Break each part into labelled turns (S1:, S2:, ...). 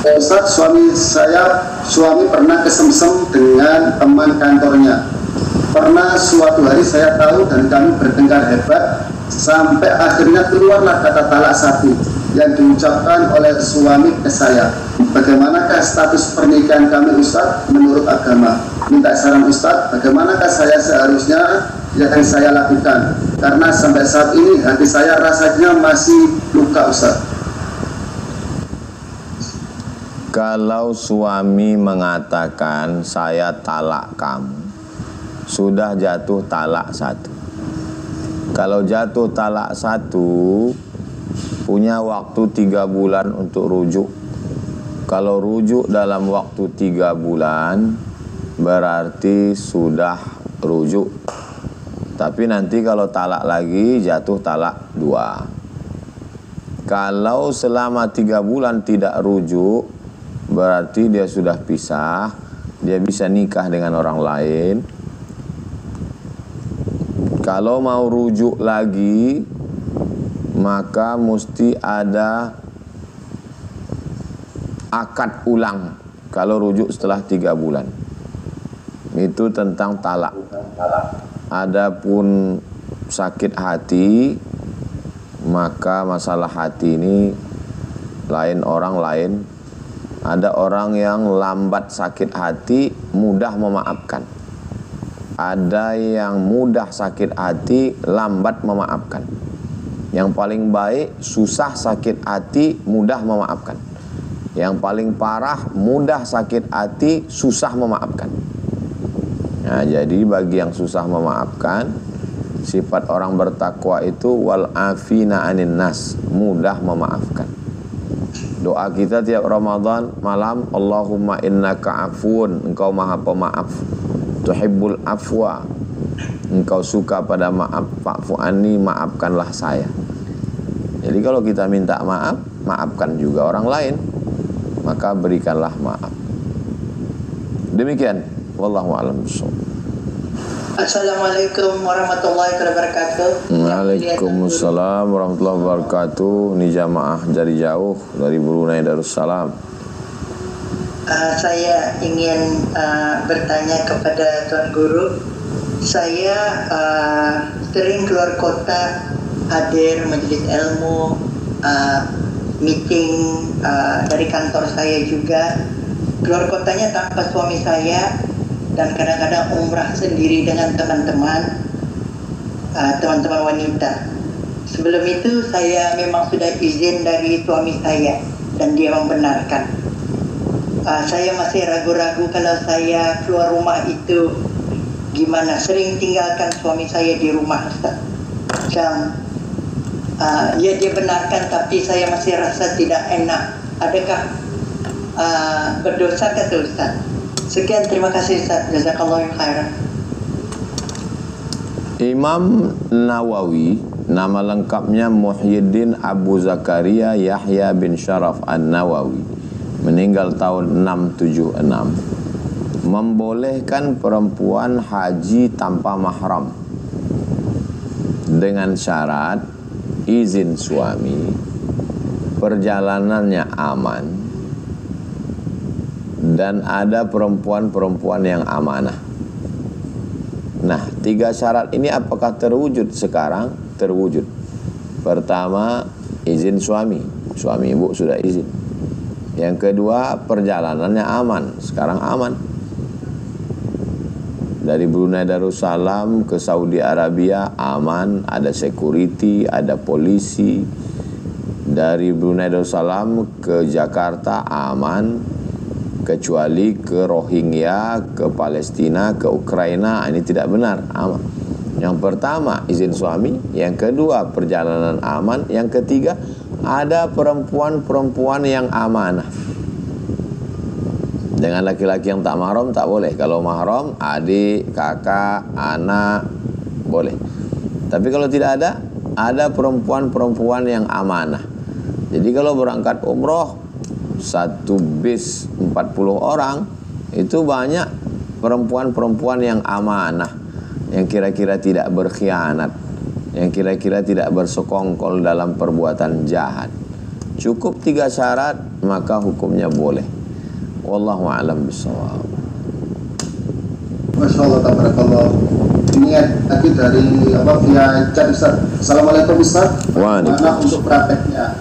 S1: Ustaz, suami pernah kesemsem dengan teman kantornya. Pernah suatu hari saya tahu dan kami bertengkar hebat sampai akhirnya keluarlah kata talak satu yang diucapkan oleh suami ke saya. Bagaimanakah status pernikahan kami Ustaz menurut agama? Minta saran Ustaz, bagaimanakah saya seharusnya yang saya lakukan? Karena sampai saat ini hati saya rasanya masih luka Ustaz.
S2: Kalau suami mengatakan saya talak kamu, sudah jatuh talak satu. Kalau jatuh talak satu, punya waktu 3 bulan untuk rujuk. Kalau rujuk dalam waktu 3 bulan, berarti sudah rujuk. Tapi nanti kalau talak lagi, jatuh talak 2. Kalau selama 3 bulan tidak rujuk, berarti dia sudah pisah, dia bisa nikah dengan orang lain. Kalau mau rujuk lagi, maka mesti ada akad ulang kalau rujuk setelah 3 bulan. Itu tentang talak. Adapun sakit hati, maka masalah hati ini lain orang lain. Ada orang yang lambat sakit hati, mudah memaafkan. Ada yang mudah sakit hati, lambat memaafkan. Yang paling baik, susah sakit hati, mudah memaafkan. Yang paling parah, mudah sakit hati, susah memaafkan. Nah, jadi bagi yang susah memaafkan, sifat orang bertakwa itu wal afina anin nas, mudah memaafkan. Doa kita tiap Ramadan malam, Allahumma innaka afun, engkau maha pemaaf, tuhibbul afwa, engkau suka pada maaf, fa'fu anni, maafkanlah saya. Jadi kalau kita minta maaf, maafkan juga orang lain, maka berikanlah maaf. Demikian, wallahu a'lam bishawab.
S3: Assalamualaikum warahmatullahi wabarakatuh.
S2: Waalaikumsalam warahmatullahi wabarakatuh. Ini jamaah dari jauh dari Brunei Darussalam.
S3: Saya ingin bertanya kepada Tuan Guru. Saya sering keluar kota, hadir majelis ilmu, meeting dari kantor saya juga. Keluar kotanya tanpa suami saya, dan kadang-kadang umrah sendiri dengan teman-teman wanita. Sebelum itu saya memang sudah izin dari suami saya dan dia membenarkan. Saya masih ragu-ragu kalau saya keluar rumah itu gimana. Sering tinggalkan suami saya di rumah Ustaz. Ya dia benarkan, tapi saya masih rasa tidak enak. Adakah berdosa kata Ustaz? Sekian, terima kasih Ustaz. Jazakallahu khairan.
S2: Imam Nawawi, nama lengkapnya Muhyiddin Abu Zakaria Yahya bin Syaraf An-Nawawi, meninggal tahun 676, membolehkan perempuan haji tanpa mahram dengan syarat izin suami, perjalanannya aman, dan ada perempuan-perempuan yang amanah. Nah, 3 syarat ini apakah terwujud sekarang? Terwujud. Pertama, izin suami. Suami ibu sudah izin. Yang kedua, perjalanannya aman. Sekarang aman. Dari Brunei Darussalam ke Saudi Arabia aman, ada security, ada polisi. Dari Brunei Darussalam ke Jakarta aman, kecuali ke Rohingya, ke Palestina, ke Ukraina, ini tidak benar, aman. Yang pertama, izin suami. Yang kedua, perjalanan aman. Yang ketiga, ada perempuan-perempuan yang amanah. Dengan laki-laki yang tak mahram tak boleh. Kalau mahram, adik, kakak, anak, boleh. Tapi kalau tidak ada perempuan-perempuan yang amanah. Jadi kalau berangkat umroh, 1 bis 40 orang, itu banyak perempuan-perempuan yang amanah, yang kira-kira tidak berkhianat, yang kira-kira tidak bersekongkol dalam perbuatan jahat. Cukup 3 syarat, maka hukumnya boleh. Wallahu a'lam bishawab.
S1: Masya Allah, tabarakallah. Ini lagi dari via chat Ustaz. Assalamualaikum Ustaz. Mana untuk prakteknya?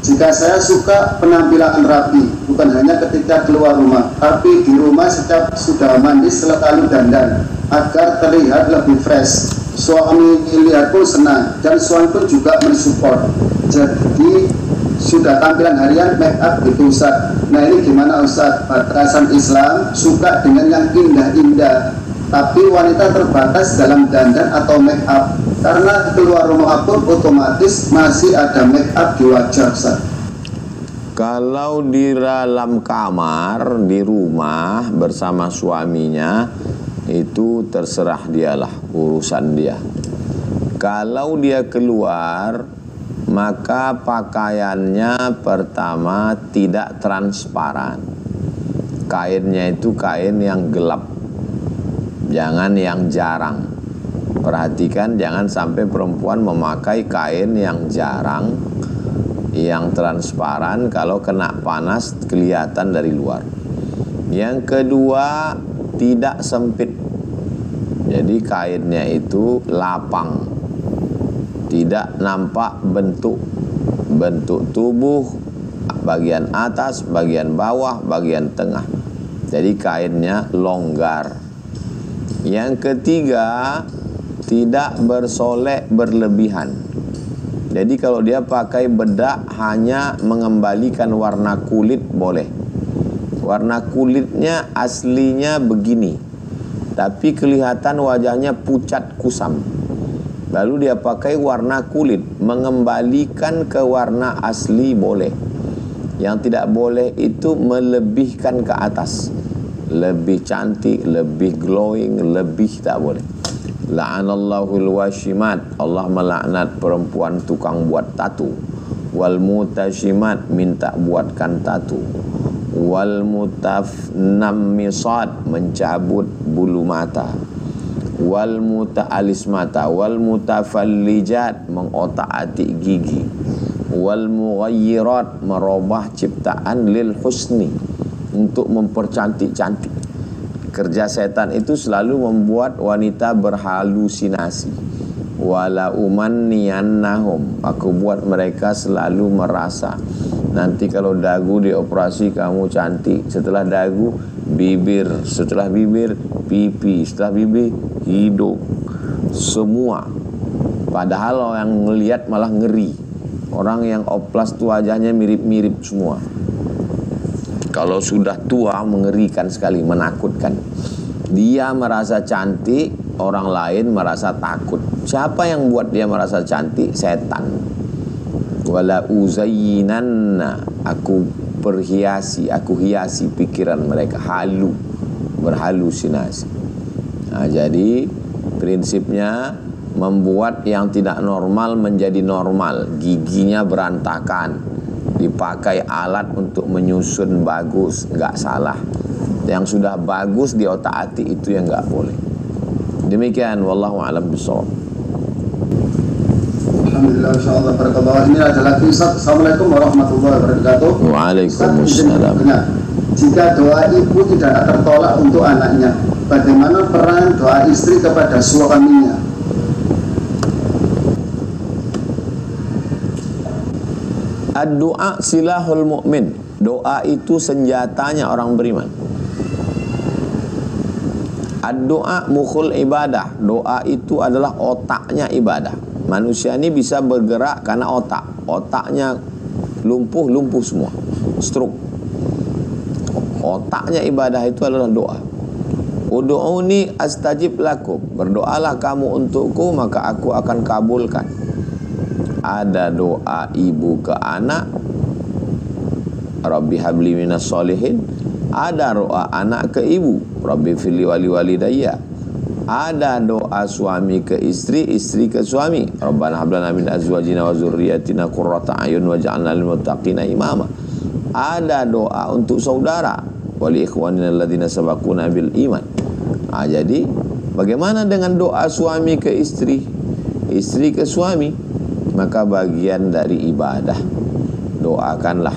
S1: Jika saya suka penampilan rapi, bukan hanya ketika keluar rumah, tapi di rumah setiap sudah mandi selalu dandan agar terlihat lebih fresh. Suami lihat pun senang dan suami pun juga mensupport. Jadi sudah tampilan harian make up gitu Ustaz. Nah ini gimana Ustaz? Batasan Islam suka dengan yang indah-indah, tapi wanita terbatas dalam dandan atau make up, karena keluar rumah pun otomatis masih ada make up di wajah Ustaz.
S2: Kalau di dalam kamar, di rumah bersama suaminya, itu terserah dialah, urusan dia. Kalau dia keluar, maka pakaiannya pertama tidak transparan. Kainnya itu kain yang gelap, jangan yang jarang. Perhatikan jangan sampai perempuan memakai kain yang jarang, yang transparan, kalau kena panas kelihatan dari luar. Yang kedua, tidak sempit. Jadi kainnya itu lapang, tidak nampak bentuk tubuh, bagian atas, bagian bawah, bagian tengah. Jadi kainnya longgar. Yang ketiga, tidak bersolek berlebihan. Jadi kalau dia pakai bedak hanya mengembalikan warna kulit boleh. Warna kulitnya aslinya begini, tapi kelihatan wajahnya pucat kusam. Lalu dia pakai warna kulit, mengembalikan ke warna asli boleh. Yang tidak boleh itu melebihkan ke atas, lebih cantik, lebih glowing, lebih tak boleh. La'anallahul washimat, Allah melaknat perempuan tukang buat tatu. Wal mutashimat, minta buatkan tatu. Wal mutafnammisat, mencabut bulu mata. Wal muta'alis mata. Wal mutafallijat, mengotak-atik gigi. Wal mughayyirat, merubah ciptaan lil husni, untuk mempercantik-cantik. Kerja setan itu selalu membuat wanita berhalusinasi. Wala umanniyannahum, aku buat mereka selalu merasa nanti kalau dagu dioperasi kamu cantik, setelah dagu bibir, setelah bibir pipi, setelah bibir hidung, semua. Padahal yang ngelihat malah ngeri. Orang yang oplas tuh wajahnya mirip-mirip semua. Kalau sudah tua mengerikan sekali, menakutkan. Dia merasa cantik, orang lain merasa takut. Siapa yang buat dia merasa cantik? Setan. Wala uzayyinanna, aku perhiasi, aku hiasi pikiran mereka, berhalusinasi. Nah, jadi prinsipnya membuat yang tidak normal menjadi normal. Giginya berantakan, dipakai alat untuk menyusun bagus, nggak salah. Yang sudah bagus di otak-atik itu yang nggak boleh. Demikian, wallahu a'lam bishawab.
S1: Alhamdulillah, insyaallah, barakallah. Ini ada lagi Ustaz. Assalamualaikum warahmatullahi wabarakatuh.
S2: Waalaikumsalam.
S1: Jika doa ibu tidak tertolak untuk anaknya, bagaimana peran doa istri kepada suaminya?
S2: Ad-du'a silahul mu'min. Doa itu senjatanya orang beriman. Ad-du'a mukhul ibadah. Doa itu adalah otaknya ibadah. Manusia ini bisa bergerak karena otak. Otaknya lumpuh semua, stroke. Otaknya ibadah itu adalah doa. Ud'uni astajib lakum. Berdoalah kamu untukku, maka aku akan kabulkan. Ada doa ibu ke anak, Rabbi habli minas solihin. Ada doa anak ke ibu, Rabbi fili wali walidayya. Ada doa suami ke istri, istri ke suami, Rabbana hablana min azwajina wa zurriyatina qurrata ayun waj'alna lil muttaqina imama. Ada doa untuk saudara, wali ikhwanina alladzina sabaquna bil iman. Nah, jadi bagaimana dengan doa suami ke istri, istri ke suami? Maka bagian dari ibadah. doakanlah.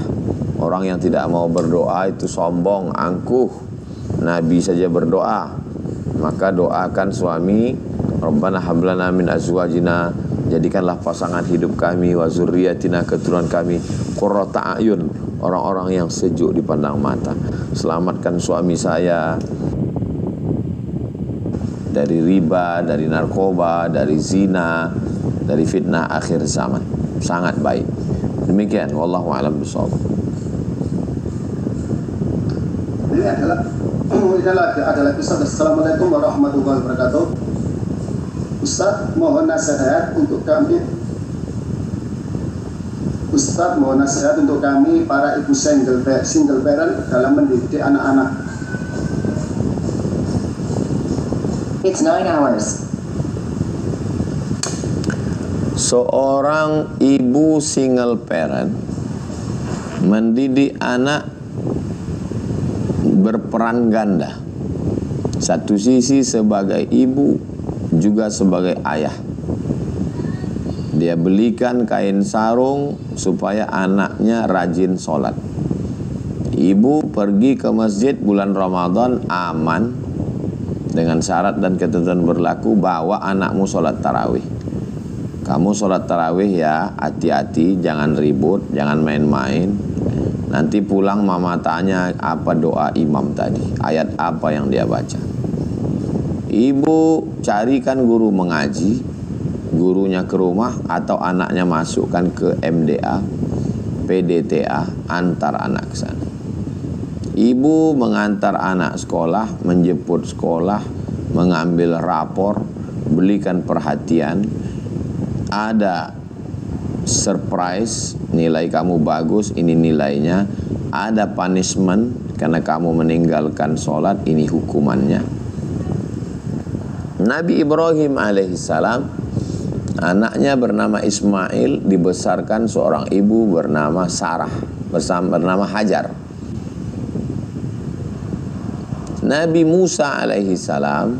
S2: Orang yang tidak mau berdoa itu sombong, angkuh. Nabi saja berdoa. Maka doakan suami, Rabbana hablana min azwajina, jadikanlah pasangan hidup kami, wa zurriyatina, keturunan kami, qurrata a'yun, orang-orang yang sejuk dipandang mata. Selamatkan suami saya dari riba, dari narkoba, dari zina, dari fitnah akhir zaman. Sangat baik. Demikian, wallahu a'lam bishawab.
S1: Ini adalah Ustaz. Assalamualaikum warahmatullahi wabarakatuh. Ustaz, mohon nasihat untuk kami. Ustaz, mohon nasihat untuk kami para ibu single parent dalam mendidik anak-anak.
S4: It's 9 hours.
S2: Seorang ibu single parent mendidik anak berperan ganda. Satu sisi sebagai ibu, juga sebagai ayah. Dia belikan kain sarung supaya anaknya rajin sholat. Ibu pergi ke masjid bulan Ramadan aman, dengan syarat dan ketentuan berlaku, bawa anakmu sholat tarawih. Kamu sholat tarawih ya, hati-hati, jangan ribut, jangan main-main. Nanti pulang mama tanya apa doa imam tadi, ayat apa yang dia baca. Ibu carikan guru mengaji, gurunya ke rumah atau anaknya masukkan ke MDA, PDTA, antar anak ke sana. Ibu mengantar anak sekolah, menjemput sekolah, mengambil rapor, belikan perhatian. Ada surprise, nilai kamu bagus, ini nilainya. Ada punishment karena kamu meninggalkan sholat, ini hukumannya. Nabi Ibrahim alaihissalam, anaknya bernama Ismail, dibesarkan seorang ibu bernama Sarah, bernama Hajar. Nabi Musa alaihissalam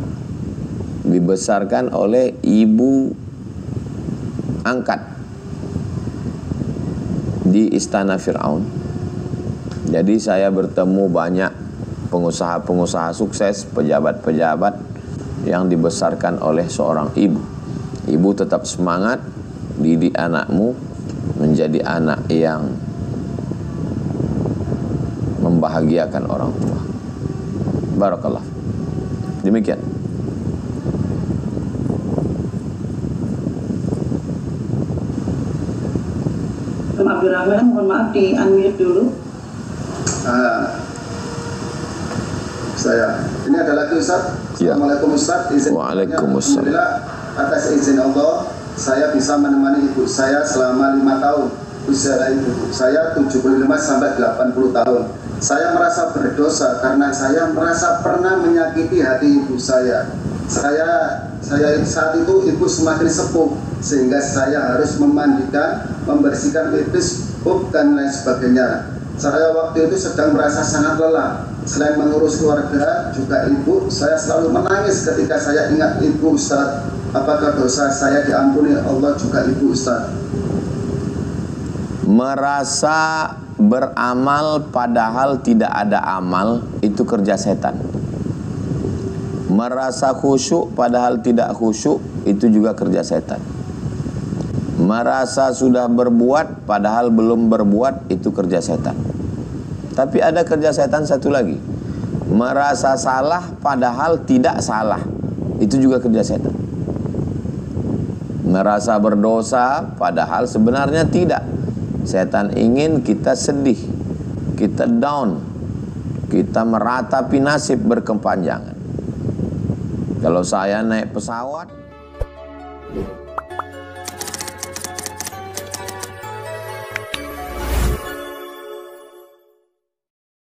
S2: dibesarkan oleh ibu angkat di istana Fir'aun. Jadi saya bertemu banyak pengusaha-pengusaha sukses, pejabat-pejabat yang dibesarkan oleh seorang ibu. Ibu tetap semangat, didik anakmu menjadi anak yang membahagiakan orang tua. Barakallah. Demikian.
S5: Abdurrahman, mohon maaf di unmute dulu.
S1: Saya. Ini adalah Ustaz.
S2: Ya.
S1: Assalamualaikum Ustaz.
S2: Waalaikumsalam.
S1: Alhamdulillah, atas izin Allah, saya bisa menemani ibu saya selama 5 tahun. Usia ibu saya 75 sampai 80 tahun. Saya merasa berdosa karena saya merasa pernah menyakiti hati ibu saya. Saya saat itu ibu semakin sepuh sehingga saya harus memandikan, membersihkan pipis, pup dan lain sebagainya. Saya waktu itu sedang merasa sangat lelah. Selain mengurus keluarga, juga ibu, saya selalu menangis ketika saya ingat ibu Ustaz. Apakah dosa saya diampuni Allah juga ibu Ustaz?
S2: Merasa beramal padahal tidak ada amal, itu kerja setan. Merasa khusyuk padahal tidak khusyuk, itu juga kerja setan. Merasa sudah berbuat padahal belum berbuat, itu kerja setan. Tapi ada kerja setan satu lagi, merasa salah padahal tidak salah, itu juga kerja setan. Merasa berdosa padahal sebenarnya tidak. Setan ingin kita sedih, kita down, kita meratapi nasib berkepanjangan. Kalau saya naik pesawat,